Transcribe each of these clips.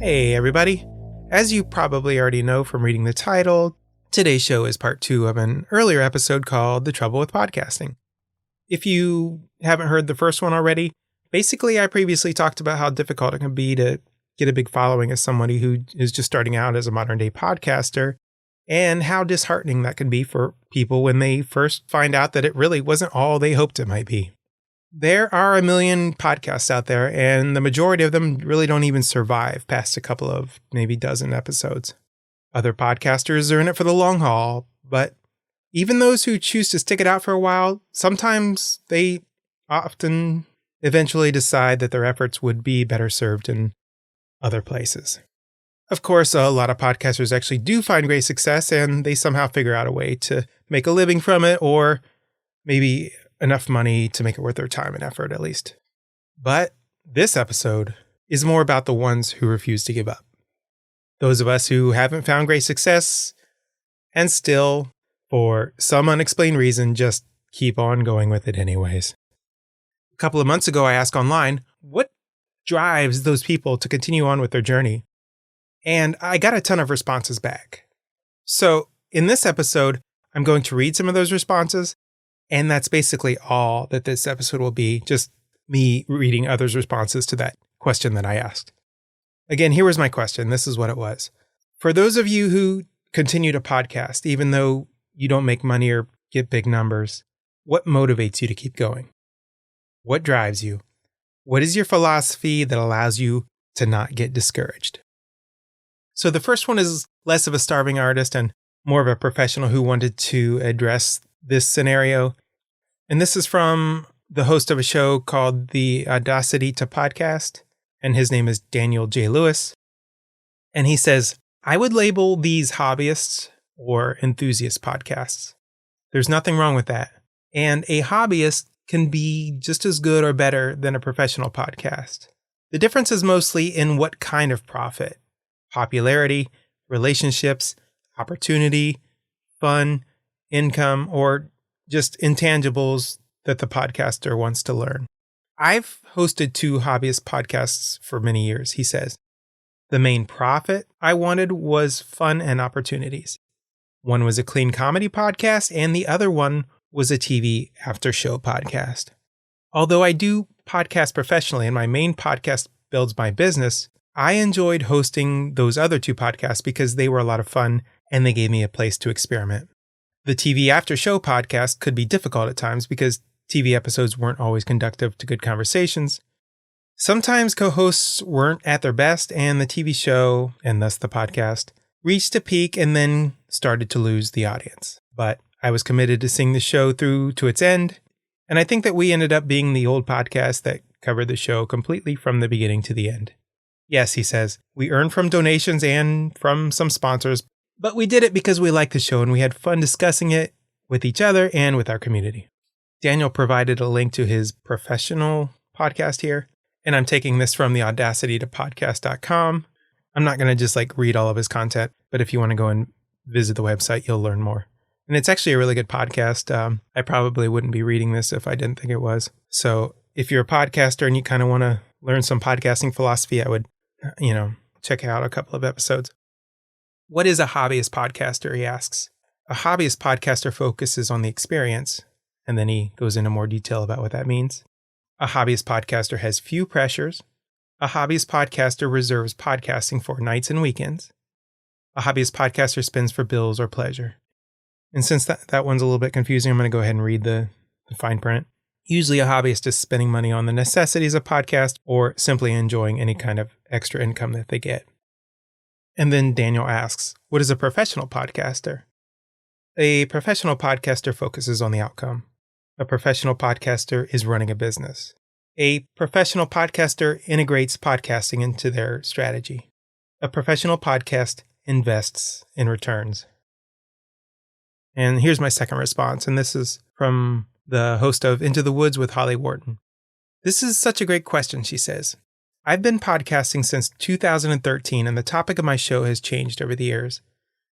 Hey everybody! As you probably already know from reading the title, today's show is part 2 of an earlier episode called The Trouble with Podcasting. If you haven't heard the first one already, basically I previously talked about how difficult it can be to get a big following as somebody who is just starting out as a modern day podcaster, and how disheartening that can be for people when they first find out that it really wasn't all they hoped it might be. There are a million podcasts out there, and the majority of them really don't even survive past a couple of maybe dozen episodes. Other podcasters are in it for the long haul, but even those who choose to stick it out for a while, sometimes they often eventually decide that their efforts would be better served in other places. Of course, a lot of podcasters actually do find great success, and they somehow figure out a way to make a living from it, or maybe enough money to make it worth their time and effort, at least. But this episode is more about the ones who refuse to give up. Those of us who haven't found great success and still, for some unexplained reason, just keep on going with it anyways. A couple of months ago, I asked online, what drives those people to continue on with their journey? And I got a ton of responses back. So in this episode, I'm going to read some of those responses. And that's basically all that this episode will be, just me reading others' responses to that question that I asked. Again, here was my question. This is what it was. For those of you who continue to podcast, even though you don't make money or get big numbers, what motivates you to keep going? What drives you? What is your philosophy that allows you to not get discouraged? So the first one is less of a starving artist and more of a professional who wanted to address this scenario. And this is from the host of a show called The Audacity to Podcast, and his name is Daniel J. Lewis. And he says, I would label these hobbyists or enthusiast podcasts. There's nothing wrong with that. And a hobbyist can be just as good or better than a professional podcast. The difference is mostly in what kind of profit: popularity, relationships, opportunity, fun, income, or just intangibles that the podcaster wants to learn. I've hosted 2 hobbyist podcasts for many years, he says. The main profit I wanted was fun and opportunities. One was a clean comedy podcast, and the other one was a TV after show podcast. Although I do podcast professionally and my main podcast builds my business, I enjoyed hosting those other 2 podcasts because they were a lot of fun and they gave me a place to experiment. The TV After Show podcast could be difficult at times because TV episodes weren't always conducive to good conversations. Sometimes co-hosts weren't at their best, and the TV show, and thus the podcast, reached a peak and then started to lose the audience. But I was committed to seeing the show through to its end, and I think that we ended up being the old podcast that covered the show completely from the beginning to the end. Yes, he says, we earned from donations and from some sponsors, but we did it because we liked the show and we had fun discussing it with each other and with our community. Daniel provided a link to his professional podcast here, and I'm taking this from the audacitytopodcast.com. I'm not going to just read all of his content, but if you want to go and visit the website, you'll learn more. And it's actually a really good podcast. I probably wouldn't be reading this if I didn't think it was. So if you're a podcaster and you kind of want to learn some podcasting philosophy, I would, check out a couple of episodes. What is a hobbyist podcaster, he asks. A hobbyist podcaster focuses on the experience, and then he goes into more detail about what that means. A hobbyist podcaster has few pressures. A hobbyist podcaster reserves podcasting for nights and weekends. A hobbyist podcaster spends for bills or pleasure. And since that one's a little bit confusing, I'm going to go ahead and read the fine print. Usually a hobbyist is spending money on the necessities of podcast or simply enjoying any kind of extra income that they get. And then Daniel asks, what is a professional podcaster? A professional podcaster focuses on the outcome. A professional podcaster is running a business. A professional podcaster integrates podcasting into their strategy. A professional podcast invests in returns. And here's my second response, and this is from the host of Into the Woods with Holly Wharton. This is such a great question, she says. I've been podcasting since 2013, and the topic of my show has changed over the years.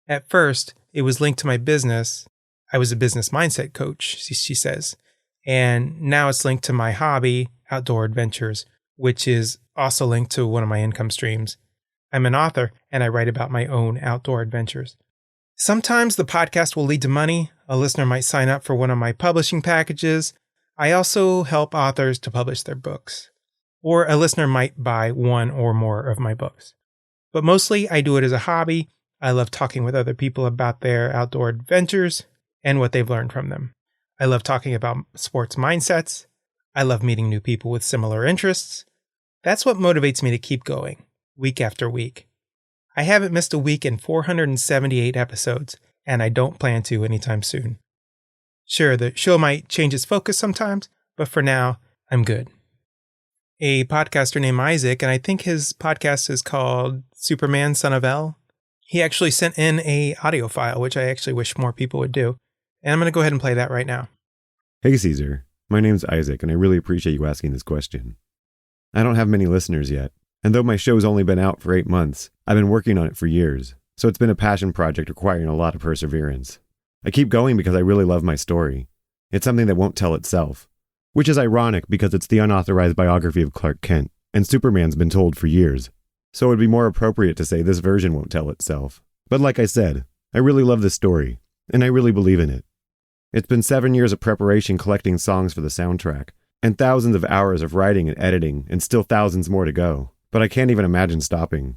At first, it was linked to my business. I was a business mindset coach, she says. And now it's linked to my hobby, outdoor adventures, which is also linked to one of my income streams. I'm an author, and I write about my own outdoor adventures. Sometimes the podcast will lead to money. A listener might sign up for one of my publishing packages. I also help authors to publish their books. Or a listener might buy one or more of my books. But mostly I do it as a hobby. I love talking with other people about their outdoor adventures and what they've learned from them. I love talking about sports mindsets. I love meeting new people with similar interests. That's what motivates me to keep going, week after week. I haven't missed a week in 478 episodes, and I don't plan to anytime soon. Sure, the show might change its focus sometimes, but for now, I'm good. A podcaster named Isaac, and I think his podcast is called Superman, Son of L. He actually sent in an audio file, which I actually wish more people would do. And I'm going to go ahead and play that right now. Hey, Caesar. My name's Isaac, and I really appreciate you asking this question. I don't have many listeners yet, and though my show's only been out for 8 months, I've been working on it for years, so it's been a passion project requiring a lot of perseverance. I keep going because I really love my story. It's something that won't tell itself, which is ironic because it's the unauthorized biography of Clark Kent, and Superman's been told for years. So it would be more appropriate to say this version won't tell itself. But like I said, I really love this story, and I really believe in it. It's been 7 years of preparation collecting songs for the soundtrack, and thousands of hours of writing and editing, and still thousands more to go, but I can't even imagine stopping.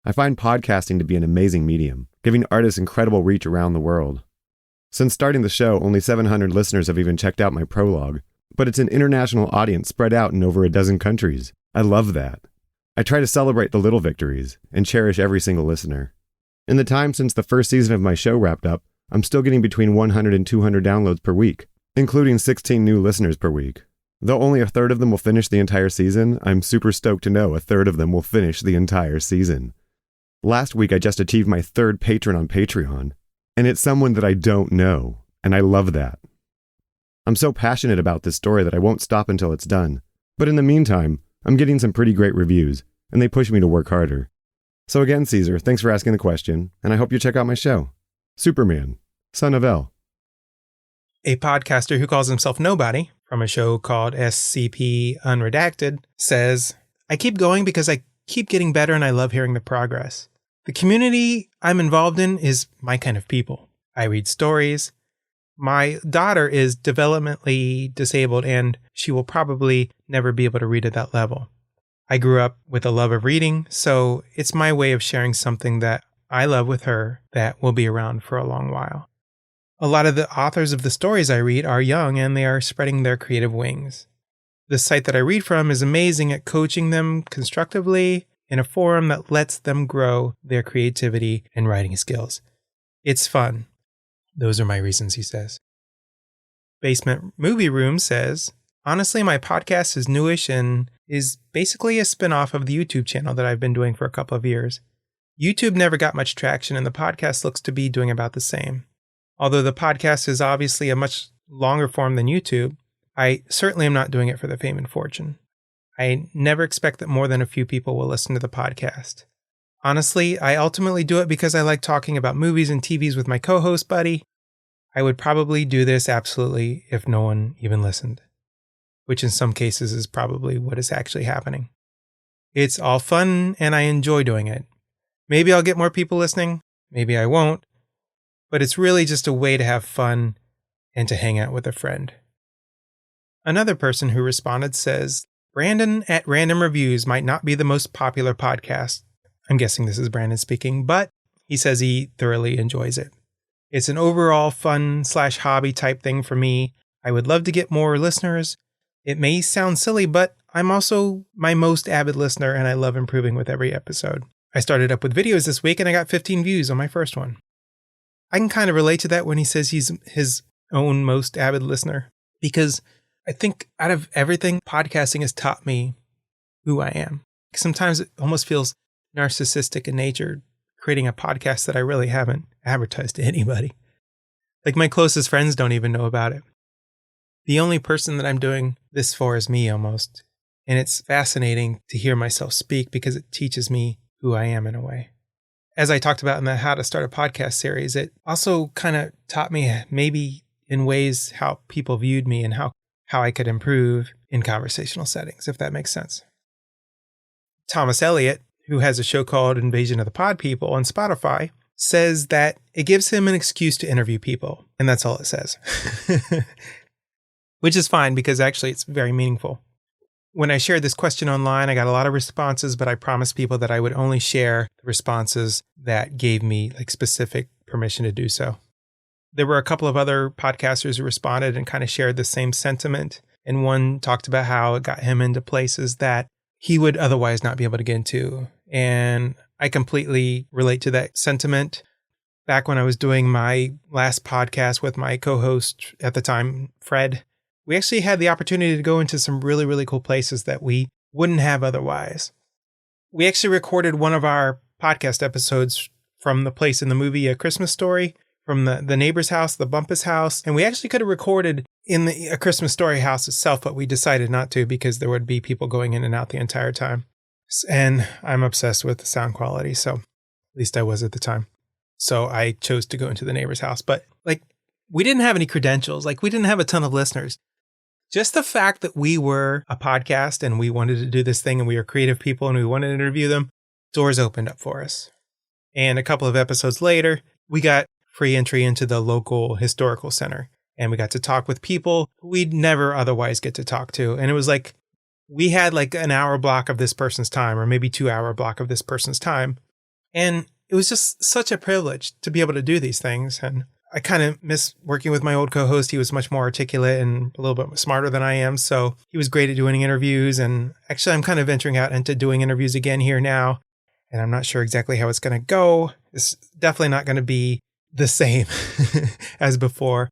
I find podcasting to be an amazing medium, giving artists incredible reach around the world. Since starting the show, only 700 listeners have even checked out my prologue, but it's an international audience spread out in over a dozen countries. I love that. I try to celebrate the little victories, and cherish every single listener. In the time since the first season of my show wrapped up, I'm still getting between 100 and 200 downloads per week, including 16 new listeners per week. Though only a third of them will finish the entire season, I'm super stoked to know a third of them will finish the entire season. Last week I just achieved my 3rd patron on Patreon, and it's someone that I don't know, and I love that. I'm so passionate about this story that I won't stop until it's done, but in the meantime, I'm getting some pretty great reviews, and they push me to work harder. So again, Caesar, thanks for asking the question, and I hope you check out my show. Superman, Son of L. A podcaster who calls himself Nobody, from a show called SCP Unredacted, says, I keep going because I keep getting better and I love hearing the progress. The community I'm involved in is my kind of people. I read stories. My daughter is developmentally disabled and she will probably never be able to read at that level. I grew up with a love of reading, so it's my way of sharing something that I love with her that will be around for a long while. A lot of the authors of the stories I read are young and they are spreading their creative wings. The site that I read from is amazing at coaching them constructively in a forum that lets them grow their creativity and writing skills. It's fun. Those are my reasons, he says. Basement Movie Room says, honestly, my podcast is newish and is basically a spin-off of the YouTube channel that I've been doing for a couple of years. YouTube never got much traction and the podcast looks to be doing about the same. Although the podcast is obviously a much longer form than YouTube, I certainly am not doing it for the fame and fortune. I never expect that more than a few people will listen to the podcast. Honestly, I ultimately do it because I like talking about movies and TVs with my co-host buddy. I would probably do this absolutely if no one even listened, which in some cases is probably what is actually happening. It's all fun and I enjoy doing it. Maybe I'll get more people listening, maybe I won't, but it's really just a way to have fun and to hang out with a friend. Another person who responded says, Brandon at Random Reviews might not be the most popular podcast. I'm guessing this is Brandon speaking, but he says he thoroughly enjoys it. It's an overall fun/hobby type thing for me. I would love to get more listeners. It may sound silly, but I'm also my most avid listener and I love improving with every episode. I started up with videos this week and I got 15 views on my first one. I can kind of relate to that when he says he's his own most avid listener, because I think out of everything, podcasting has taught me who I am. Sometimes it almost feels narcissistic in nature, creating a podcast that I really haven't advertised to anybody. Like my closest friends don't even know about it. The only person that I'm doing this for is me almost. And it's fascinating to hear myself speak because it teaches me who I am in a way. As I talked about in the How to Start a Podcast series, it also kind of taught me maybe in ways how people viewed me and how I could improve in conversational settings, if that makes sense. Thomas Elliott who has a show called Invasion of the Pod People on Spotify, says that it gives him an excuse to interview people. And that's all it says. Which is fine because actually it's very meaningful. When I shared this question online, I got a lot of responses, but I promised people that I would only share the responses that gave me like specific permission to do so. There were a couple of other podcasters who responded and kind of shared the same sentiment. And one talked about how it got him into places that he would otherwise not be able to get into. And I completely relate to that sentiment. Back when I was doing my last podcast with my co-host at the time, Fred, we actually had the opportunity to go into some really, really cool places that we wouldn't have otherwise. We actually recorded one of our podcast episodes from the place in the movie A Christmas Story, from the neighbor's house, the Bumpus house. And we actually could have recorded in A Christmas Story house itself, but we decided not to because there would be people going in and out the entire time. And I'm obsessed with the sound quality, so at least I was at the time. So I chose to go into the neighbor's house. But like, we didn't have any credentials. Like, we didn't have a ton of listeners. Just the fact that we were a podcast and we wanted to do this thing and we were creative people and we wanted to interview them, doors opened up for us. And a couple of episodes later, we got free entry into the local historical center. And we got to talk with people who we'd never otherwise get to talk to. And it was like, we had like an hour block of this person's time, or maybe 2 hour block of this person's time. And it was just such a privilege to be able to do these things. And I kind of miss working with my old co-host. He was much more articulate and a little bit smarter than I am. So he was great at doing interviews. And actually, I'm kind of venturing out into doing interviews again here now. And I'm not sure exactly how it's going to go. It's definitely not going to be the same as before.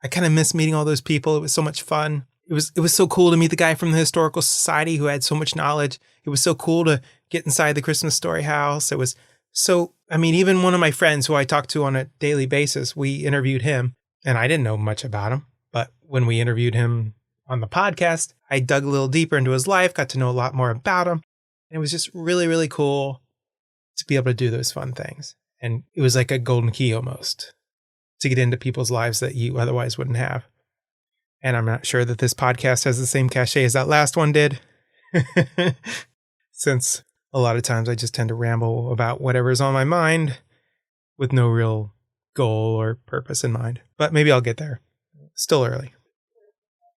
I kind of miss meeting all those people. It was so much fun. It was so cool to meet the guy from the Historical Society who had so much knowledge. It was so cool to get inside the Christmas Story house. It was so, I mean, even one of my friends who I talk to on a daily basis, we interviewed him and I didn't know much about him. But when we interviewed him on the podcast, I dug a little deeper into his life, got to know a lot more about him. And it was just really, really cool to be able to do those fun things. And it was like a golden key almost to get into people's lives that you otherwise wouldn't have. And I'm not sure that this podcast has the same cachet as that last one did. Since a lot of times I just tend to ramble about whatever's on my mind with no real goal or purpose in mind. But maybe I'll get there. Still early.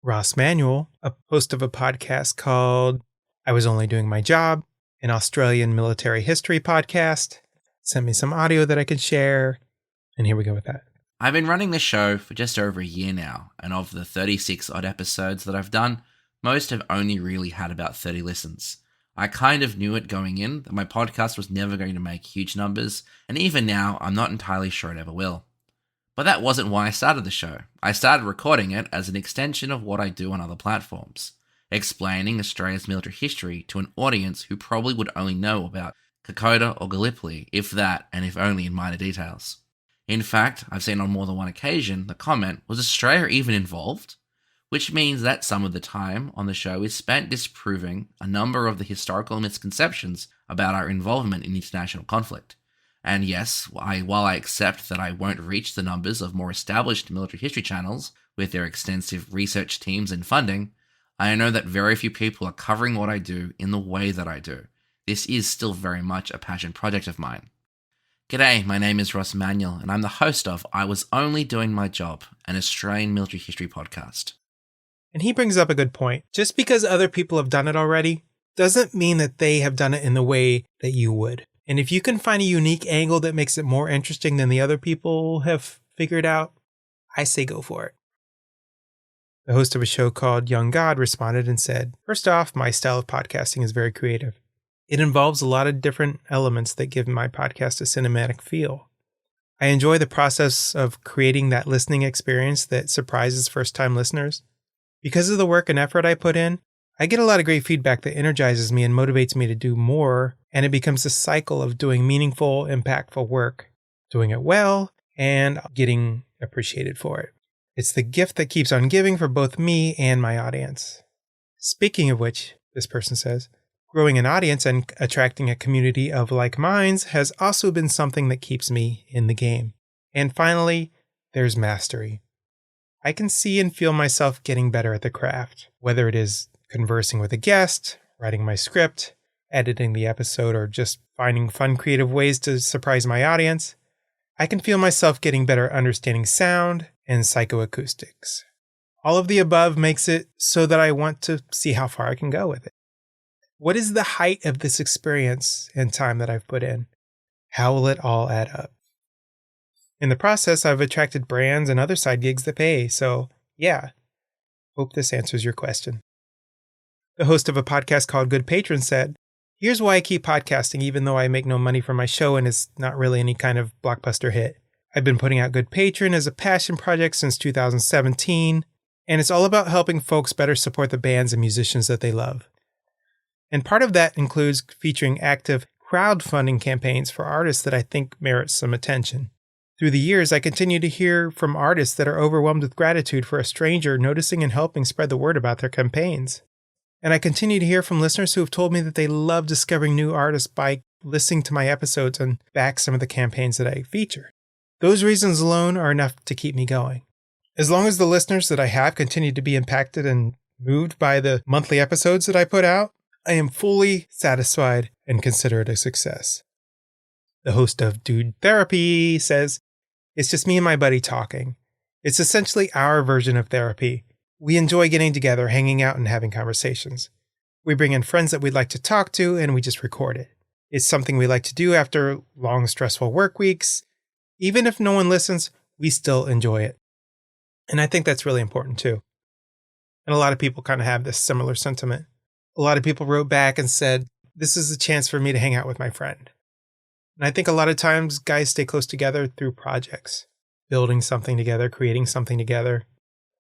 Ross Manuel, a host of a podcast called I Was Only Doing My Job, an Australian military history podcast, sent me some audio that I could share. And here we go with that. I've been running this show for just over a year now, and of the 36 odd episodes that I've done, most have only really had about 30 listens. I kind of knew it going in that my podcast was never going to make huge numbers, and even now, I'm not entirely sure it ever will. But that wasn't why I started the show. I started recording it as an extension of what I do on other platforms, explaining Australia's military history to an audience who probably would only know about Kokoda or Gallipoli, if that, and if only in minor details. In fact, I've seen on more than one occasion the comment, was Australia even involved? Which means that some of the time on the show is spent disproving a number of the historical misconceptions about our involvement in international conflict. And yes, while I accept that I won't reach the numbers of more established military history channels with their extensive research teams and funding, I know that very few people are covering what I do in the way that I do. This is still very much a passion project of mine. G'day, my name is Ross Manuel, and I'm the host of I Was Only Doing My Job, an Australian military history podcast. And he brings up a good point. Just because other people have done it already doesn't mean that they have done it in the way that you would. And if you can find a unique angle that makes it more interesting than the other people have figured out, I say go for it. The host of a show called Young God responded and said, "First off, my style of podcasting is very creative. It involves a lot of different elements that give my podcast a cinematic feel. I enjoy the process of creating that listening experience that surprises first-time listeners. Because of the work and effort I put in, I get a lot of great feedback that energizes me and motivates me to do more, and it becomes a cycle of doing meaningful, impactful work, doing it well, and getting appreciated for it. It's the gift that keeps on giving for both me and my audience." Speaking of which, this person says, growing an audience and attracting a community of like minds has also been something that keeps me in the game. And finally, there's mastery. I can see and feel myself getting better at the craft, whether it is conversing with a guest, writing my script, editing the episode, or just finding fun, creative ways to surprise my audience, I can feel myself getting better understanding sound and psychoacoustics. All of the above makes it so that I want to see how far I can go with it. What is the height of this experience and time that I've put in? How will it all add up? In the process, I've attracted brands and other side gigs that pay, so yeah. Hope this answers your question. The host of a podcast called Good Patron said, "Here's why I keep podcasting even though I make no money from my show and it's not really any kind of blockbuster hit. I've been putting out Good Patron as a passion project since 2017, and it's all about helping folks better support the bands and musicians that they love. And part of that includes featuring active crowdfunding campaigns for artists that I think merit some attention. Through the years, I continue to hear from artists that are overwhelmed with gratitude for a stranger noticing and helping spread the word about their campaigns. And I continue to hear from listeners who have told me that they love discovering new artists by listening to my episodes and back some of the campaigns that I feature. Those reasons alone are enough to keep me going. As long as the listeners that I have continue to be impacted and moved by the monthly episodes that I put out, I am fully satisfied and consider it a success." The host of Dude Therapy says, "It's just me and my buddy talking. It's essentially our version of therapy. We enjoy getting together, hanging out, and having conversations. We bring in friends that we'd like to talk to, and we just record it. It's something we like to do after long, stressful work weeks. Even if no one listens, we still enjoy it." And I think that's really important too. And a lot of people kind of have this similar sentiment. A lot of people wrote back and said, "This is a chance for me to hang out with my friend." And I think a lot of times guys stay close together through projects, building something together, creating something together.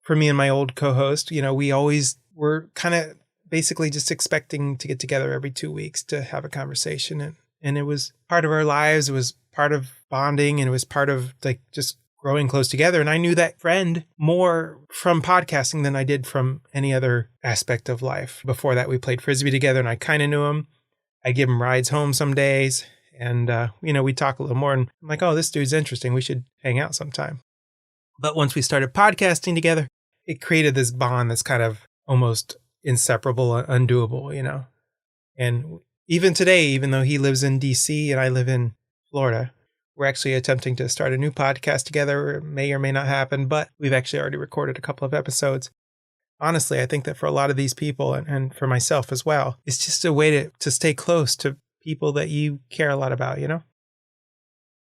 For me and my old co-host, we always were kind of basically just expecting to get together every 2 weeks to have a conversation. And it was part of our lives. It was part of bonding, and it was part of just growing close together. And I knew that friend more from podcasting than I did from any other aspect of life. Before that, we played Frisbee together, and I kind of knew him. I give him rides home some days. And, we talk a little more, and I'm like, oh, this dude's interesting. We should hang out sometime. But once we started podcasting together, it created this bond that's kind of almost inseparable, undoable, And even today, even though he lives in DC and I live in Florida, we're actually attempting to start a new podcast together. It may or may not happen, but we've actually already recorded a couple of episodes. Honestly, I think that for a lot of these people, and for myself as well, it's just a way to stay close to people that you care a lot about,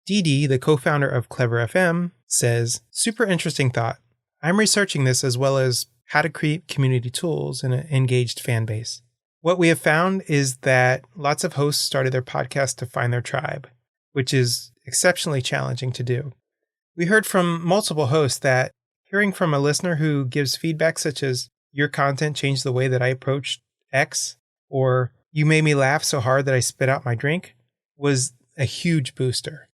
Dee Dee, the co-founder of Clever FM, says, "Super interesting thought. I'm researching this as well as how to create community tools and an engaged fan base. What we have found is that lots of hosts started their podcast to find their tribe, which is exceptionally challenging to do. We heard from multiple hosts that hearing from a listener who gives feedback such as, 'Your content changed the way that I approached X,' or 'You made me laugh so hard that I spit out my drink,' was a huge booster."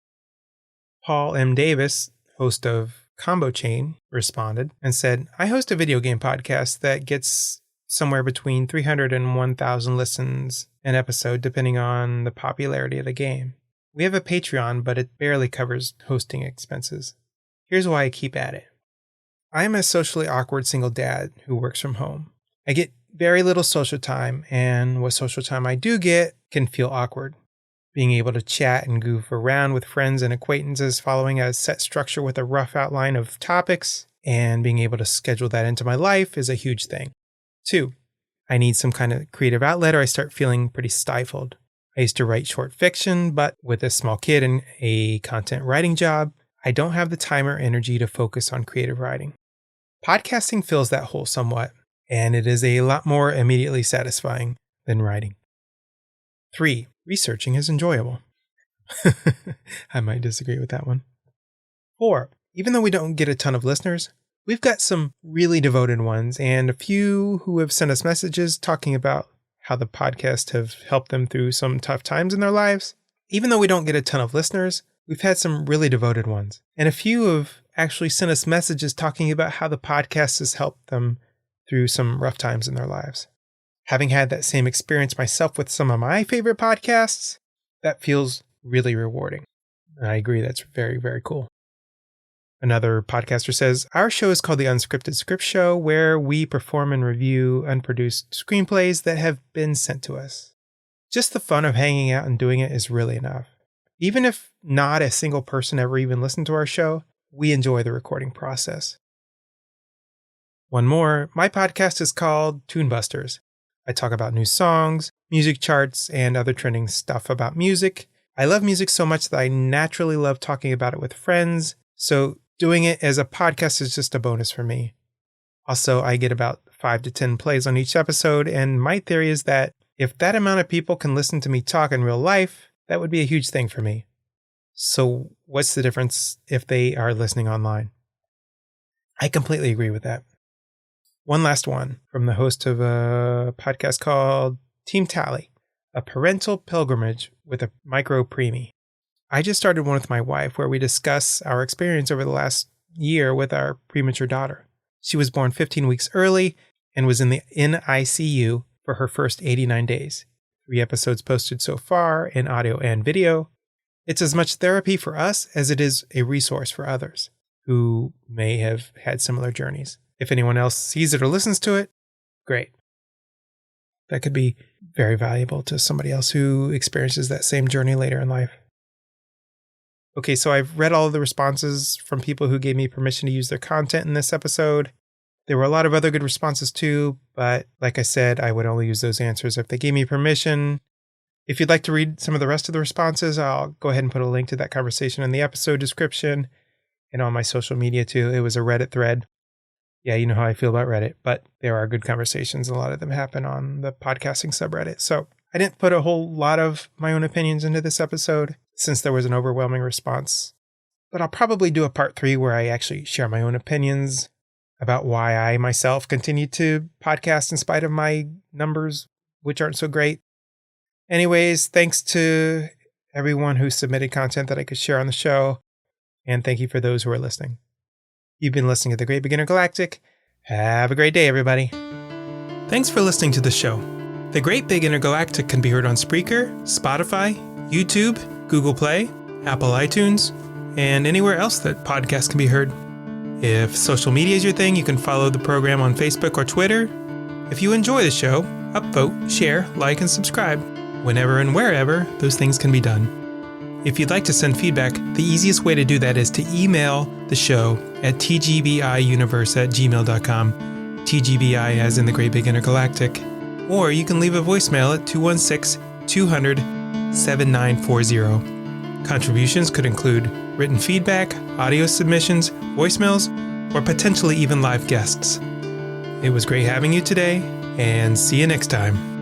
Paul M. Davis, host of Combo Chain, responded and said, "I host a video game podcast that gets somewhere between 300 and 1,000 listens an episode depending on the popularity of the game. We have a Patreon, but it barely covers hosting expenses. Here's why I keep at it. I am a socially awkward single dad who works from home. I get very little social time, and what social time I do get can feel awkward. Being able to chat and goof around with friends and acquaintances following a set structure with a rough outline of topics, and being able to schedule that into my life is a huge thing. 2, I need some kind of creative outlet or I start feeling pretty stifled. I used to write short fiction, but with a small kid and a content writing job, I don't have the time or energy to focus on creative writing. Podcasting fills that hole somewhat, and it is a lot more immediately satisfying than writing. 3, researching is enjoyable." I might disagree with that one. 4, even though we don't get a ton of listeners, we've got some really devoted ones and a few who have sent us messages talking about how the podcast have helped them through some tough times in their lives. Even though we don't get a ton of listeners, we've had some really devoted ones. And a few have actually sent us messages talking about how the podcast has helped them through some rough times in their lives. Having had that same experience myself with some of my favorite podcasts, that feels really rewarding. And I agree, that's very, very cool. Another podcaster says, "Our show is called The Unscripted Script Show, where we perform and review unproduced screenplays that have been sent to us. Just the fun of hanging out and doing it is really enough. Even if not a single person ever even listened to our show, we enjoy the recording process. One more, my podcast is called Tune Busters. I talk about new songs, music charts, and other trending stuff about music. I love music so much that I naturally love talking about it with friends, so doing it as a podcast is just a bonus for me. Also, I get about 5 to 10 plays on each episode, and my theory is that if that amount of people can listen to me talk in real life, that would be a huge thing for me. So what's the difference if they are listening online? I completely agree with that. One last one from the host of a podcast called Team Tally, a parental pilgrimage with a micro preemie. I just started one with my wife where we discuss our experience over the last year with our premature daughter. She was born 15 weeks early and was in the NICU for her first 89 days. 3 episodes posted so far in audio and video. It's as much therapy for us as it is a resource for others who may have had similar journeys. If anyone else sees it or listens to it, great. That could be very valuable to somebody else who experiences that same journey later in life. Okay, so I've read all of the responses from people who gave me permission to use their content in this episode. There were a lot of other good responses too, but like I said, I would only use those answers if they gave me permission. If you'd like to read some of the rest of the responses, I'll go ahead and put a link to that conversation in the episode description and on my social media too. It was a Reddit thread. Yeah, you know how I feel about Reddit, but there are good conversations. A lot of them happen on the podcasting subreddit. So I didn't put a whole lot of my own opinions into this episode since there was an overwhelming response. But I'll probably do a part 3 where I actually share my own opinions about why I myself continue to podcast in spite of my numbers, which aren't so great. Anyways, thanks to everyone who submitted content that I could share on the show. And thank you for those who are listening. You've been listening to The Great Beginner Galactic. Have a great day, everybody. Thanks for listening to the show. The Great Beginner Galactic can be heard on Spreaker, Spotify, YouTube, Google Play, Apple iTunes, and anywhere else that podcasts can be heard. If social media is your thing, you can follow the program on Facebook or Twitter. If you enjoy the show, upvote, share, like, and subscribe. Whenever and wherever those things can be done. If you'd like to send feedback, the easiest way to do that is to email the show at tgbiuniverse@gmail.com, TGBI as in the Great Beginner Galactic, or you can leave a voicemail at 216-200-7940. Contributions could include written feedback, audio submissions, voicemails, or potentially even live guests. It was great having you today, and see you next time.